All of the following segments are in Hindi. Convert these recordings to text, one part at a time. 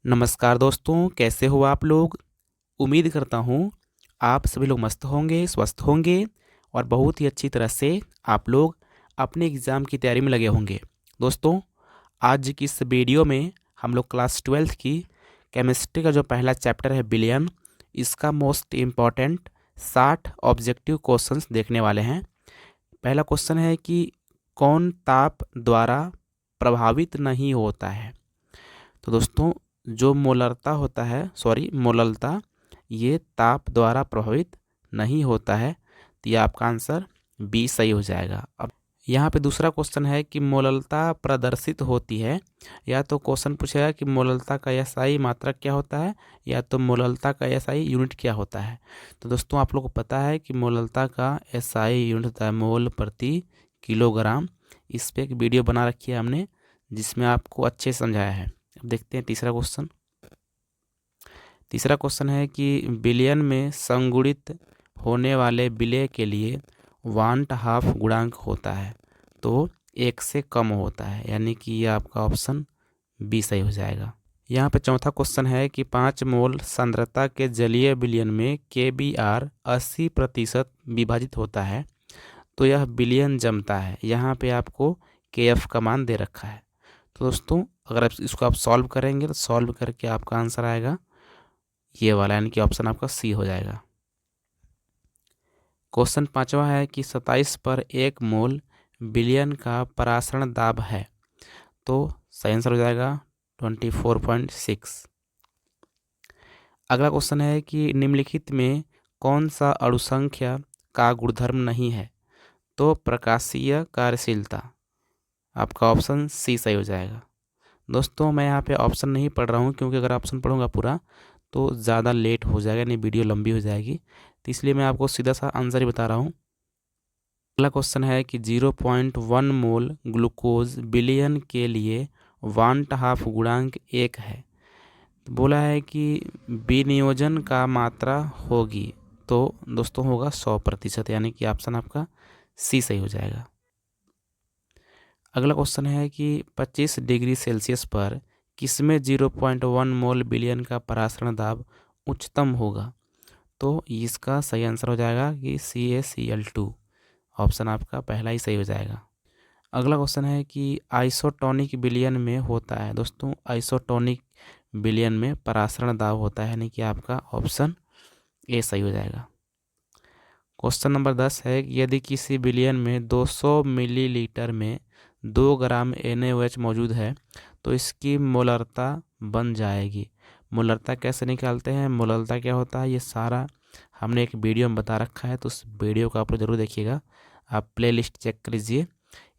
नमस्कार दोस्तों, कैसे हो आप लोग? उम्मीद करता हूँ आप सभी लोग मस्त होंगे, स्वस्थ होंगे और बहुत ही अच्छी तरह से आप लोग अपने एग्ज़ाम की तैयारी में लगे होंगे। दोस्तों, आज की इस वीडियो में हम लोग क्लास 12th की केमिस्ट्री का जो पहला चैप्टर है बिलियन, इसका मोस्ट इम्पॉर्टेंट 60 ऑब्जेक्टिव क्वेश्चंस देखने वाले हैं। पहला क्वेश्चन है कि कौन ताप द्वारा प्रभावित नहीं होता है? तो दोस्तों, जो मोलरता होता है मोललता, ये ताप द्वारा प्रभावित नहीं होता है। तो ये आपका आंसर बी सही हो जाएगा। अब यहाँ पे दूसरा क्वेश्चन है कि मोललता प्रदर्शित होती है। या तो क्वेश्चन पूछेगा कि मोललता का एसआई मात्रक क्या होता है, या तो मोललता का एसआई यूनिट क्या होता है। तो दोस्तों, आप लोगों को पता है कि मोललता का एसआई यूनिट होता है मोल प्रति किलोग्राम। इस पर एक वीडियो बना रखी है हमने, जिसमें आपको अच्छे से समझाया है। अब देखते हैं तीसरा क्वेश्चन। तीसरा क्वेश्चन है कि विलयन में संगुणित होने वाले विलय के लिए 1/2 गुणांक होता है, तो 1 से कम होता है, यानी कि ये आपका ऑप्शन बी सही हो जाएगा। यहाँ पे चौथा क्वेश्चन है कि 5 मोल सांद्रता के जलीय विलयन में KBr 80% विभाजित होता है, तो यह विलयन जमता है। यहाँ पे आपको KF का मान दे रखा है। तो दोस्तों, अगर आप इसको सॉल्व करेंगे तो सॉल्व करके आपका आंसर आएगा ये वाला, यानी कि ऑप्शन आपका सी हो जाएगा। क्वेश्चन पांचवा है कि 27 पर 1 मोल विलयन का परासरण दाब है, तो सही आंसर हो जाएगा 24.6। अगला क्वेश्चन है कि निम्नलिखित में कौन सा अणुसंख्या का गुणधर्म नहीं है, तो प्रकाशीय कार्यशीलता। आपका ऑप्शन सी सही हो जाएगा। दोस्तों, मैं यहाँ पे ऑप्शन नहीं पढ़ रहा हूँ, क्योंकि अगर ऑप्शन पढ़ूंगा पूरा तो ज़्यादा लेट हो जाएगा, नहीं वीडियो लंबी हो जाएगी। तो इसलिए मैं आपको सीधा सा आंसर ही बता रहा हूँ। अगला क्वेश्चन है कि 0.1 मोल ग्लूकोज विलयन के लिए 1/2 गुणांक 1 है। तो बोला है कि विनियोजन का मात्रा होगी, तो दोस्तों होगा 100%, यानी कि ऑप्शन आपका सी सही हो जाएगा। अगला क्वेश्चन है कि 25 डिग्री सेल्सियस पर किसमें 0.1 मोल विलयन का परासरण दाब उच्चतम होगा, तो इसका सही आंसर हो जाएगा कि CaCl2। ऑप्शन आपका पहला ही सही हो जाएगा। अगला क्वेश्चन है कि आइसोटोनिक विलयन में होता है। दोस्तों, आइसोटोनिक विलयन में परासरण दाब होता है, यानी कि आपका ऑप्शन ए सही हो जाएगा। क्वेश्चन नंबर 10 है कि यदि किसी विलयन में 200 मिलीलीटर में 2 ग्राम NaOH मौजूद है, तो इसकी मोलरता बन जाएगी। मोलरता कैसे निकालते हैं, मोलरता क्या होता है, ये सारा हमने एक वीडियो में बता रखा है, तो उस वीडियो को आप लोग जरूर देखिएगा। आप प्लेलिस्ट चेक कर लीजिए।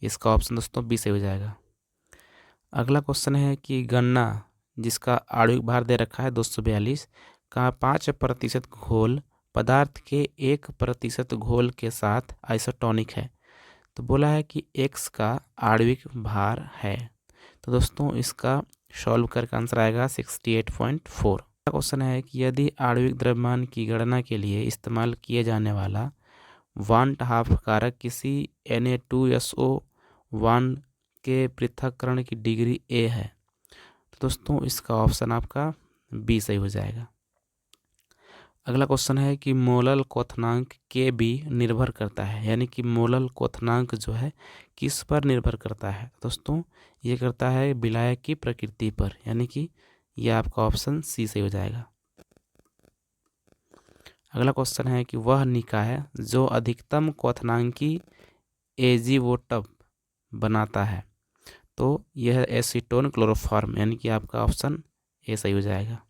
इसका ऑप्शन दोस्तों बी से हो जाएगा। अगला क्वेश्चन है कि गन्ना, जिसका आणविक भार दे रखा है 242 का 5% घोल पदार्थ के 1% घोल के साथ आइसोटोनिक है, तो बोला है कि x का आणविक भार है। तो दोस्तों, इसका सॉल्व करके आंसर आएगा 68.4। क्वेश्चन है कि यदि आणविक द्रव्यमान की गणना के लिए इस्तेमाल किए जाने वाला 1/2 कारक किसी Na2SO1 के पृथक्करण की डिग्री ए है, तो दोस्तों इसका ऑप्शन आपका बी सही हो जाएगा। अगला क्वेश्चन है कि मोलल क्वथनांक के बी निर्भर करता है, यानी कि मोलल क्वथनांक जो है किस पर निर्भर करता है। दोस्तों, ये करता है विलायक की प्रकृति पर, यानी कि यह आपका ऑप्शन सी सही हो जाएगा। अगला क्वेश्चन है कि वह निकाय जो अधिकतम क्वथनांकी एजीवोटब बनाता है, तो यह एसीटोन क्लोरोफॉर्म, यानी कि आपका ऑप्शन ए सही हो जाएगा।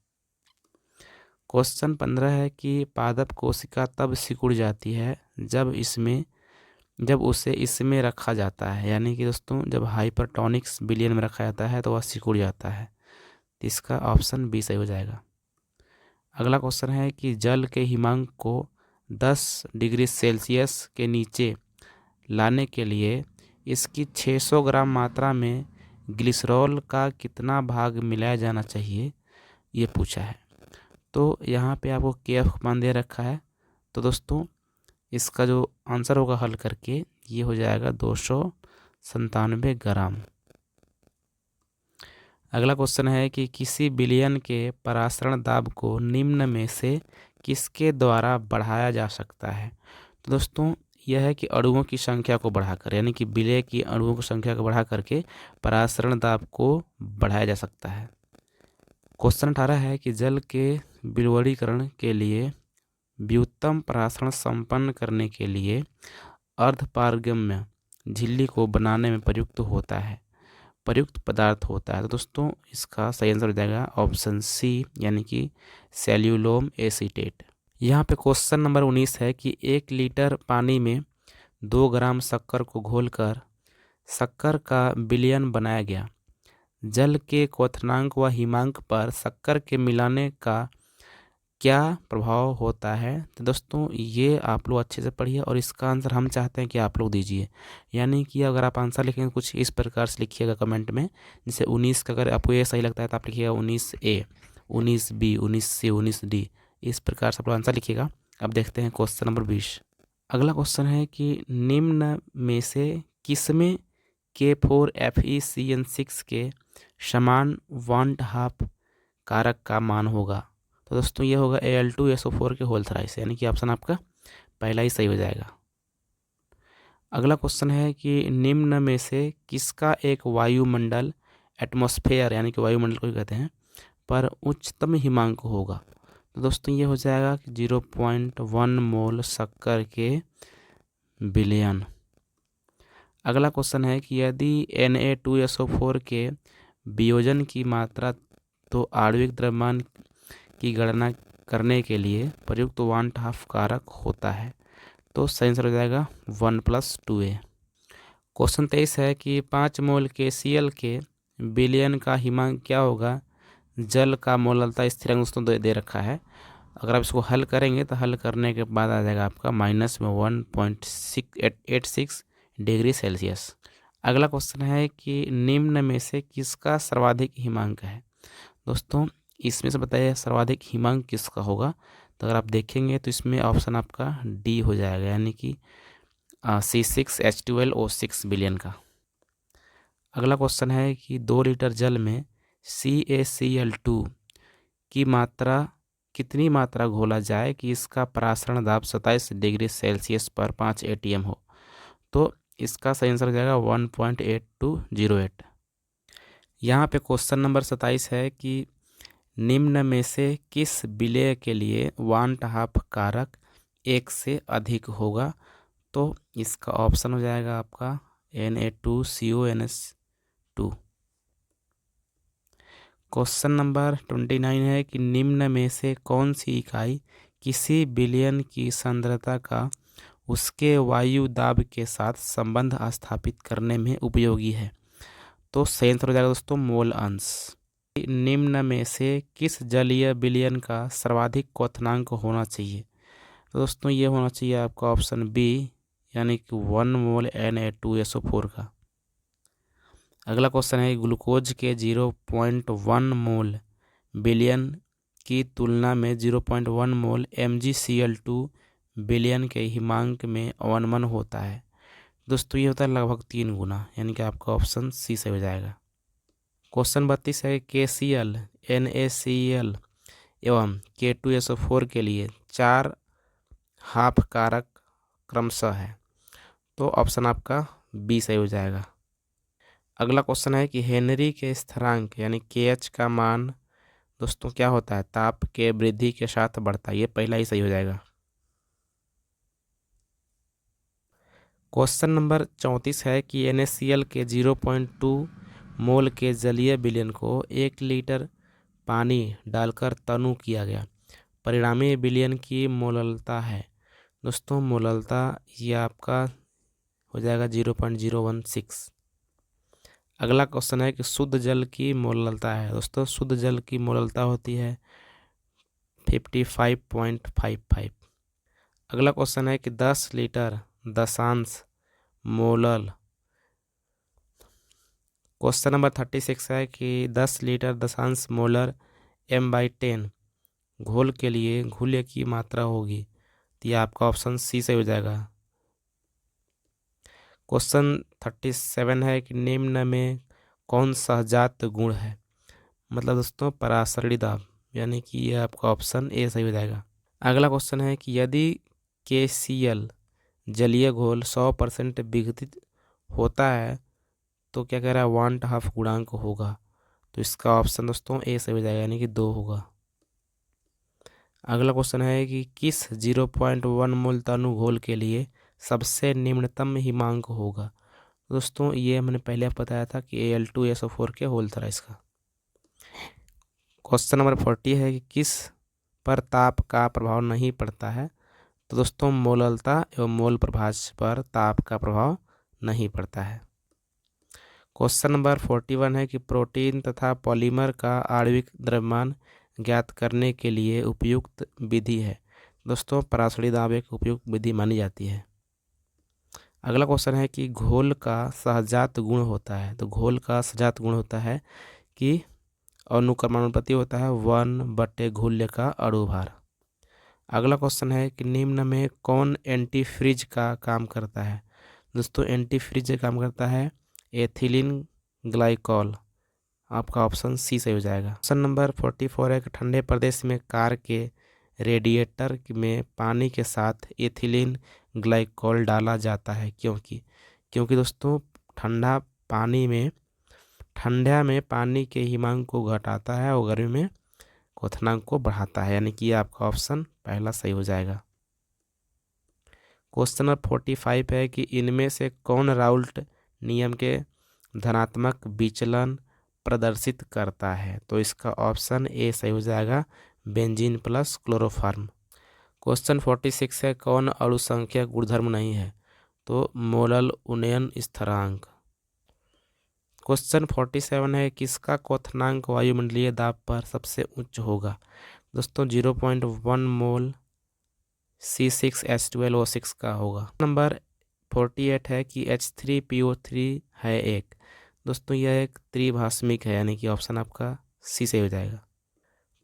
क्वेश्चन 15 है कि पादप कोशिका तब सिकुड़ जाती है जब उसे इसमें रखा जाता है, यानी कि दोस्तों जब हाइपरटोनिक्स विलयन में रखा जाता है तो वह सिकुड़ जाता है। तो इसका ऑप्शन बी सही हो जाएगा। अगला क्वेश्चन है कि जल के हिमांक को 10 डिग्री सेल्सियस के नीचे लाने के लिए इसकी 600 ग्राम मात्रा में ग्लिसरॉल का कितना भाग मिलाया जाना चाहिए, ये पूछा है। तो यहाँ पे आपको KF मान दे रखा है, तो दोस्तों इसका जो आंसर होगा हल करके ये हो जाएगा 297 ग्राम। अगला क्वेश्चन है कि किसी विलयन के परासरण दाब को निम्न में से किसके द्वारा बढ़ाया जा सकता है। तो दोस्तों यह है कि अणुओं की संख्या को बढ़ाकर, यानी कि विलय की अणुओं की संख्या को बढ़ा करके परासरण दाब को बढ़ाया जा सकता है। क्वेश्चन 18 है कि जल के विलवणीकरण के लिए व्युत्तम परासरण संपन्न करने के लिए अर्धपारगम्य झिल्ली को बनाने में प्रयुक्त पदार्थ होता है। तो दोस्तों इसका सही आंसर हो जाएगा ऑप्शन सी, यानी कि सेल्यूलोम एसीटेट। यहाँ पे क्वेश्चन नंबर 19 है कि 1 लीटर पानी में 2 ग्राम शक्कर को घोलकर शक्कर का विलयन बनाया गया। जल के क्वथनांक व हिमांक पर शक्कर के मिलाने का क्या प्रभाव होता है। तो दोस्तों ये आप लोग अच्छे से पढ़िए और इसका आंसर हम चाहते हैं कि आप लोग दीजिए। यानी कि अगर आप आंसर लिखेंगे कुछ इस प्रकार से लिखिएगा कमेंट में, जैसे 19 का अगर आपको ये सही लगता है तो आप लिखिएगा 19A, 19B, 19C, 19D, इस प्रकार से आप लोग आंसर लिखिएगा। अब देखते हैं क्वेश्चन नंबर 20। अगला क्वेश्चन है कि निम्न में से किसमें K4FeCN6 के समान वांट हाफ कारक का मान होगा। तो दोस्तों ये होगा Al2SO4 के होल थ्राइस, यानी कि ऑप्शन आपका पहला ही सही हो जाएगा। अगला क्वेश्चन है कि निम्न में से किसका एक वायुमंडल एटमॉस्फेयर, यानी कि वायुमंडल को कहते हैं, पर उच्चतम हिमांक होगा। तो दोस्तों ये हो जाएगा कि 0.1 मोल शक्कर के विलयन। अगला क्वेश्चन है कि यदि Na2SO4 के वियोजन की मात्रा तो आणविक द्रव्यमान की गणना करने के लिए प्रयुक्त वांट हाफ कारक होता है। तो सही आंसर हो जाएगा 1+2a। क्वेश्चन 23 है कि 5 मोल के Cl के विलयन का हिमांक क्या होगा। जल का मोललता स्थिरांक दोस्तों दे रखा है। अगर आप इसको हल करेंगे तो हल करने के बाद आ जाएगा आपका -1.86 डिग्री सेल्सियस। अगला क्वेश्चन है कि निम्न में से किसका सर्वाधिक हिमांक है। दोस्तों इसमें से बताइए सर्वाधिक हिमांक किसका होगा। तो अगर आप देखेंगे तो इसमें ऑप्शन आपका डी हो जाएगा, यानी कि C6H12O6 विलयन का। अगला क्वेश्चन है कि 2 लीटर जल में CaCl2 की कितनी मात्रा घोला जाए कि इसका परासरण दाब 27 डिग्री सेल्सियस पर 5 atm हो। तो इसका सही आंसर हो जाएगा 1.8208। यहाँ पे क्वेश्चन नंबर 27 है कि निम्न में से किस विलय के लिए वांट हाफ कारक 1 से अधिक होगा। तो इसका ऑप्शन हो जाएगा आपका Na2CONS2। क्वेश्चन नंबर 29 है कि निम्न में से कौन सी इकाई किसी विलयन की सांद्रता का उसके वायु दाब के साथ संबंध स्थापित करने में उपयोगी है। तो सही आंसर हो जाएगा दोस्तों मोल अंश। निम्न में से किस जलीय विलयन का सर्वाधिक क्वथनांक होना चाहिए। तो दोस्तों ये होना चाहिए आपका ऑप्शन बी, यानी कि 1 मोल Na2SO4 का। अगला क्वेश्चन है ग्लूकोज के 0.1 मोल विलयन की तुलना में 0.1 मोल MgCl2 विलयन के हिमांक में अवनमन होता है। दोस्तों ये होता है लगभग 3 गुना, यानी कि आपका ऑप्शन सी से हो जाएगा। क्वेश्चन 32 है KCl, NaCl एवं K2SO4 के लिए 4 हाफ कारक क्रमशः है। तो ऑप्शन आपका बी सही हो जाएगा। अगला क्वेश्चन है कि हेनरी के स्थिरांक यानी KH का मान दोस्तों क्या होता है, ताप के वृद्धि के साथ बढ़ता है। ये पहला ही सही हो जाएगा। क्वेश्चन नंबर 34 है कि NaCl के 0.2 मोल के जलीय विलयन को 1 लीटर पानी डालकर तनु किया गया। परिणामी विलयन की मोललता है। दोस्तों मोललता ये आपका हो जाएगा 0.016। अगला क्वेश्चन है कि शुद्ध जल की मोललता है। दोस्तों शुद्ध जल की मोललता होती है 55.55। अगला क्वेश्चन है कि 10 लीटर दशांश मोलल। क्वेश्चन नंबर 36 है कि 10 लीटर दशांश मोलर M/10 घोल के लिए घुल्य की मात्रा होगी। तो ये आपका ऑप्शन सी से हो जाएगा। क्वेश्चन 37 है कि निम्न में कौन सहजात गुण है। मतलब दोस्तों परासरणी दाब, यानी कि ये आपका ऑप्शन ए सही हो जाएगा। अगला क्वेश्चन है कि यदि KCl जलीय घोल 100% विघटित होता है तो क्या कह रहा है, 1/2 गुणांक होगा। तो इसका ऑप्शन दोस्तों ए सही हो जाएगा, यानी कि 2 होगा। अगला क्वेश्चन है कि किस 0.1 मोल तनु घोल के लिए सबसे निम्नतम हिमांक होगा। दोस्तों ये हमने पहले बताया था कि Al2SO4 के होल था इसका। क्वेश्चन नंबर 40 है कि किस पर ताप का प्रभाव नहीं पड़ता है। तो दोस्तों मोललता एवं मोल प्रभाज पर ताप का प्रभाव नहीं पड़ता है। क्वेश्चन नंबर 41 है कि प्रोटीन तथा पॉलीमर का आणविक द्रव्यमान ज्ञात करने के लिए उपयुक्त विधि है। दोस्तों परासरणी दाब एक उपयुक्त विधि मानी जाती है। अगला क्वेश्चन है कि घोल का सहजात गुण होता है। तो घोल का सहजात गुण होता है कि अनुक्रमानुपाती होता है 1/घुल्य का अणुभार। अगला क्वेश्चन है कि निम्न में कौन एंटीफ्रीज का काम करता है। दोस्तों एंटीफ्रीज का काम करता है एथिलीन ग्लाइकॉल। आपका ऑप्शन सी सही हो जाएगा। क्वेश्चन नंबर 44 है कि ठंडे प्रदेश में कार के रेडिएटर में पानी के साथ एथिलीन ग्लाइकॉल डाला जाता है क्योंकि दोस्तों ठंडा में पानी के हिमांक को घटाता है और गर्मी में क्वथनांक को बढ़ाता है, यानी कि आपका ऑप्शन पहला सही हो जाएगा। क्वेश्चन नंबर 45 है कि इनमें से कौन राउल्ट नियम के धनात्मक विचलन प्रदर्शित करता है। तो इसका ऑप्शन ए सही हो जाएगा, बेंजीन प्लस क्लोरोफॉर्म। क्वेश्चन 46 है कौन अणुसंख्यक गुणधर्म नहीं है। तो मोलल उन्नयन स्थिरांक। क्वेश्चन 47 है किसका क्वथनांक वायुमंडलीय दाब पर सबसे उच्च होगा। दोस्तों 0.1 मोल C6H12O6 का होगा। नंबर 48 है कि H3PO3 है एक। दोस्तों यह एक त्रिभाषमिक है, यानी कि ऑप्शन आपका सी से हो जाएगा।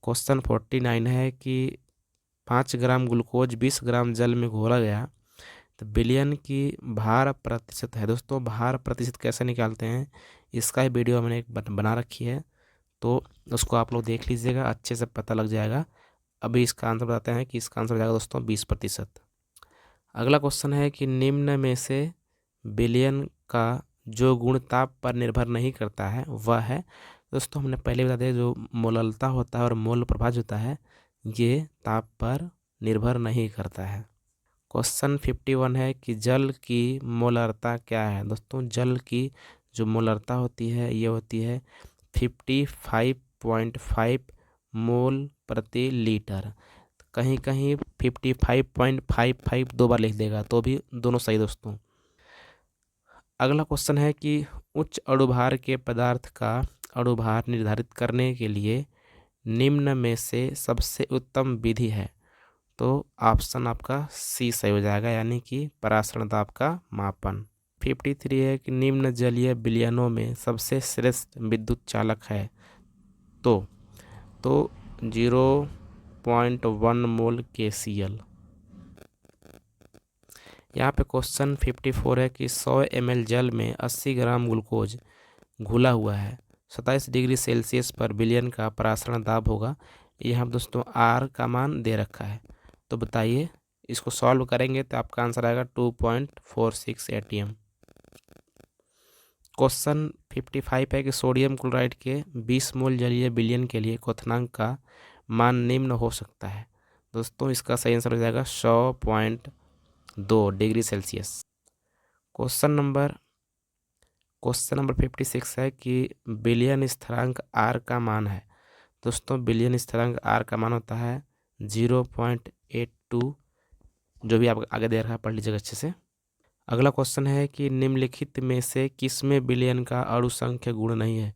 क्वेश्चन 49 है कि 5 ग्राम ग्लूकोज 20 ग्राम जल में घोला गया तो विलयन की भार प्रतिशत है। दोस्तों भार प्रतिशत कैसे निकालते हैं इसका ही वीडियो मैंने एक बना रखी है, तो उसको आप लोग देख लीजिएगा, अच्छे से पता लग जाएगा। अभी इसका आंसर बताते हैं कि इसका आंसर हो जाएगा दोस्तों 20%। अगला क्वेश्चन है कि निम्न में से विलयन का जो गुण ताप पर निर्भर नहीं करता है वह है। दोस्तों हमने पहले बता दिया जो मोललता होता है और मोल प्रभाज होता है ये ताप पर निर्भर नहीं करता है। क्वेश्चन 51 है कि जल की मोलरता क्या है। दोस्तों जल की जो मोलरता होती है ये होती है 55.5 मोल प्रति लीटर। कहीं कहीं 55.55 दो बार लिख देगा तो भी दोनों सही दोस्तों। अगला क्वेश्चन है कि उच्च अणुभार के पदार्थ का अणुभार निर्धारित करने के लिए निम्न में से सबसे उत्तम विधि है। तो ऑप्शन आपका सी सही हो जाएगा, यानी कि परासरण दाब का मापन। 53 है कि निम्न जलीय विलयनों में सबसे श्रेष्ठ विद्युत चालक है। तो 0.1 मोल KCl। यहाँ पे क्वेश्चन 54 है कि 100 ml जल में 80 ग्राम ग्लूकोज घुला हुआ है 27 डिग्री सेल्सियस पर विलयन का परासरण दाब होगा। यहाँ दोस्तों R का मान दे रखा है, तो बताइए इसको सॉल्व करेंगे तो आपका आंसर आएगा 2.46 atm। क्वेश्चन 55 है कि सोडियम क्लोराइड के 20 मोल जलीय विलयन के लिए क्वथनांक का मान निम्न हो सकता है। दोस्तों इसका सही आंसर हो जाएगा 100.2 डिग्री सेल्सियस। क्वेश्चन नंबर 56 है कि विलयन स्थिरांक R का मान है। दोस्तों विलयन स्थिरांक R का मान होता है 0.82, जो भी आप आगे दे रखा है पढ़ लीजिएगा अच्छे से। अगला क्वेश्चन है कि निम्नलिखित में से किसमें विलयन का अणुसंख्य गुण नहीं है।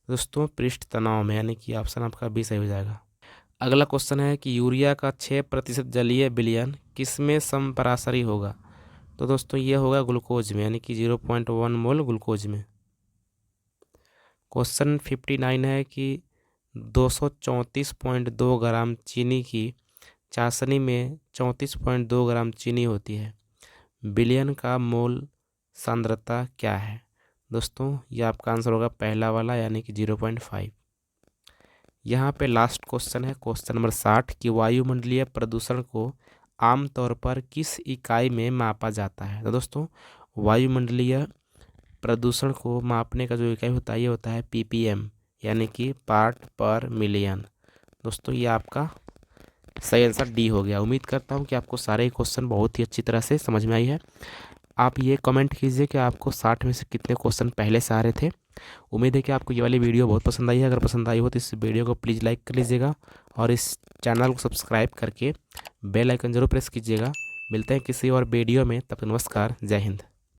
दोस्तों पृष्ठ तनाव में, यानी कि ऑप्शन आपका बी सही हो जाएगा। अगला क्वेश्चन है कि यूरिया का 6% जलीय विलयन किसमें समपरासरी होगा। तो दोस्तों ये होगा ग्लूकोज में, यानी कि 0.1 मोल ग्लूकोज में। क्वेश्चन 59 है कि 234.2 ग्राम चीनी की चाशनी में 34.2 ग्राम चीनी होती है, विलयन का मोल सांद्रता क्या है। दोस्तों ये आपका आंसर होगा पहला वाला, यानी कि 0.5। यहाँ पे लास्ट क्वेश्चन है क्वेश्चन नंबर 60 कि वायुमंडलीय प्रदूषण को आमतौर पर किस इकाई में मापा जाता है। तो दोस्तों वायुमंडलीय प्रदूषण को मापने का जो इकाई होता है ये होता है ppm, यानी कि पार्ट पर मिलियन। दोस्तों ये आपका सही आंसर डी हो गया। उम्मीद करता हूँ कि आपको सारे क्वेश्चन बहुत ही अच्छी तरह से समझ में आई है। आप ये कमेंट कीजिए कि आपको 60 में से कितने क्वेश्चन पहले से आ रहे थे। उम्मीद है कि आपको ये वाली वीडियो बहुत पसंद आई है। अगर पसंद आई हो तो इस वीडियो को प्लीज़ लाइक कर लीजिएगा और इस चैनल को सब्सक्राइब करके बेल आइकन जरूर प्रेस कीजिएगा। मिलते हैं किसी और वीडियो में, तब तक नमस्कार, जय हिंद।